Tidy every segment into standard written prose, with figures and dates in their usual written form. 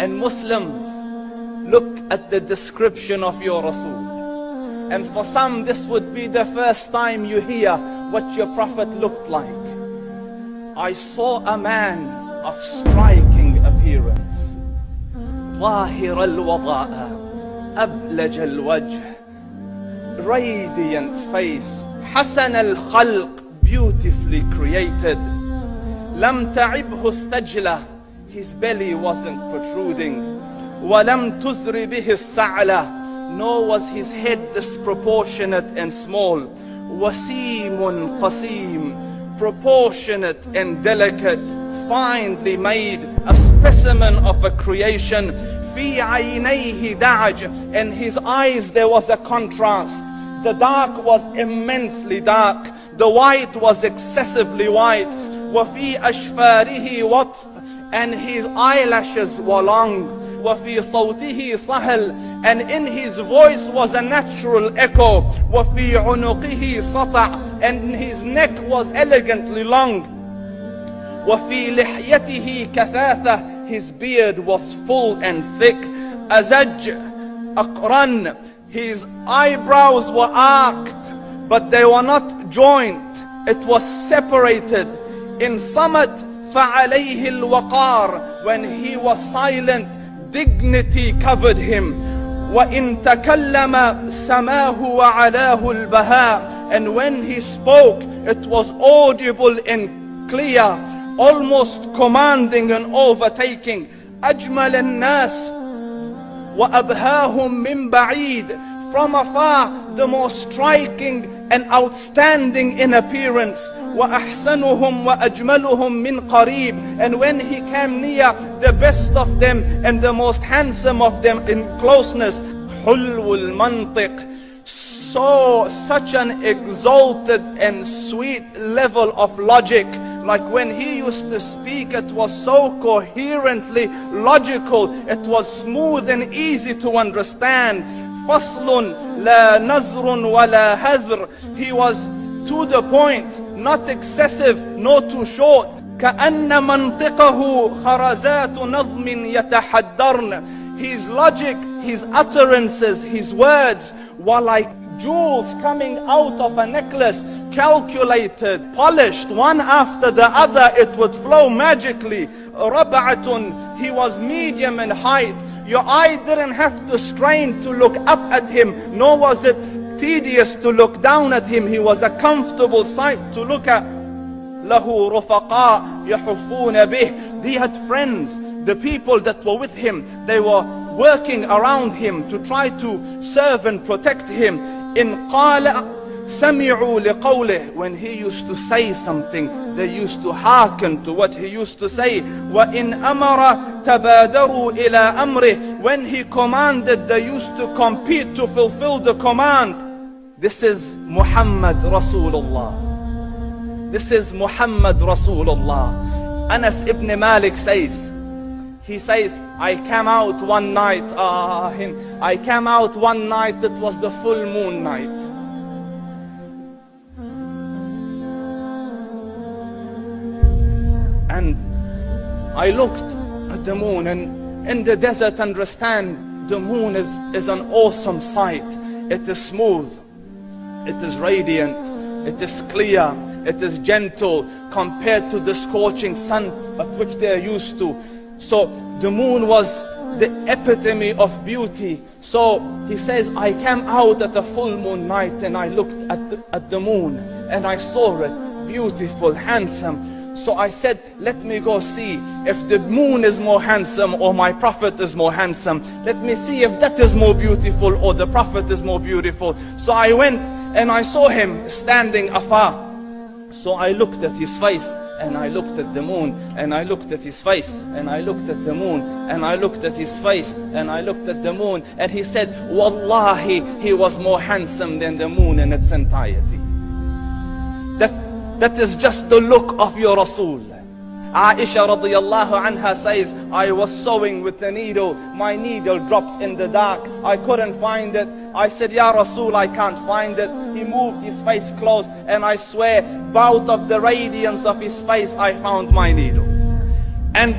And Muslims, look at the description of your Rasul. And for some, this would be the first time you hear what your Prophet looked like. I saw a man of striking appearance. ظاهر الوضاء أبلج الوجه, radiant face, حسن الخلق, beautifully created. لم تعبه الثجلة, his belly wasn't protruding. ولم تزر به السعلة, nor was his head disproportionate and small. وسيم قسيم, proportionate and delicate, finely made, a specimen of a creation. في عينيه دعج, in his eyes there was a contrast. The dark was immensely dark, the white was excessively white. وفي أشفاره وطف, and his eyelashes were long. وفي صوته صهل, and in his voice was a natural echo. وفي عنقه سطع, and his neck was elegantly long. وفي لحيته كثاثة, his beard was full and thick. أزج أقرن, his eyebrows were arched, but they were not joined, it was separated. In summit فعليه الوقار, when he was silent, dignity covered him. وإن تكلم سماه وعلاه البهاء, and when he spoke it was audible and clear, almost commanding and overtaking. أجمل الناس وأبهاهم من بعيد, from afar the most striking and outstanding in appearance. وأحسنهم وأجملهم من قريب, and when he came near, the best of them and the most handsome of them in closeness. حلو المنطق, such an exalted and sweet level of logic. Like when he used to speak, it was so coherently logical, it was smooth and easy to understand. فصل لا نزر ولا هذر, he was to the point, not excessive nor too short. كأن منطقه خرزات نظم يتحدرن, his logic, his utterances, his words were like jewels coming out of a necklace, calculated, polished, one after the other, it would flow magically. ربعة, he was medium in height. Your eye didn't have to strain to look up at him, nor was it tedious to look down at him. He was a comfortable sight to look at. له رفقاء يحفون به, he had friends, the people that were with him, they were working around him to try to serve and protect him. إن قال سمعوا لقوله, when he used to say something, they used to hearken to what he used to say. وإن أمر تبادروا إلى أمره, when he commanded, they used to compete to fulfill the command. This is Muhammad Rasulullah. This is Muhammad Rasulullah. Anas ibn Malik says, he says, I came out one night, it was the full moon night. And I looked at the moon, and in the desert, understand, the moon is an awesome sight. It is smooth, it is radiant, it is clear, it is gentle compared to the scorching sun at which they are used to. So the moon was the epitome of beauty. So he says, I came out at a full moon night and I looked at the moon and I saw it, beautiful, handsome. So I said, let me go see if the moon is more handsome or my Prophet is more handsome. Let me see if that is more beautiful or the Prophet is more beautiful. So I went and I saw him standing afar. So I looked at his face and I looked at the moon, and I looked at his face, and I looked at the moon, and I looked at his face, and I looked at the moon, and he said, Wallahi, he was more handsome than the moon in its entirety. That is just the look of your Rasul. Aisha radiyallahu anha says, I was sewing with the needle, my needle dropped in the dark, I couldn't find it. I said, Ya Rasul, I can't find it. He moved his face close, and I swear, out of the radiance of his face, I found my needle. And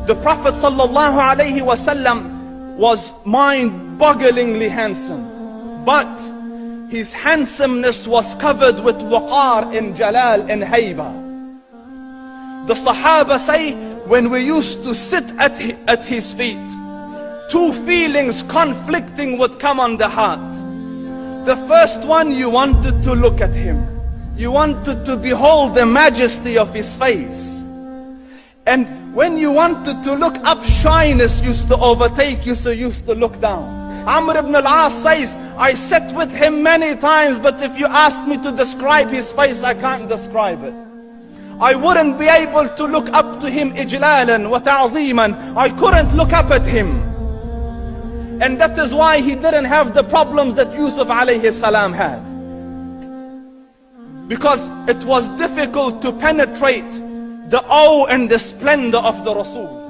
The Prophet sallallahu alaihi wasallam was mind-bogglingly handsome, but his handsomeness was covered with waqar and jalal and hayba. The Sahaba say, when we used to sit at his feet, two feelings conflicting would come on the heart. The first one, you wanted to look at him. You wanted to behold the majesty of his face. And when you wanted to look up, shyness used to overtake you, so you used to look down. Amr ibn al-As says, I sat with him many times, but if you ask me to describe his face, I can't describe it. I wouldn't be able to look up to him ijlalan wa ta'zeeman. I couldn't look up at him. And that is why he didn't have the problems that Yusuf alayhi salam had. Because it was difficult to penetrate the awe and the splendor of the Rasul.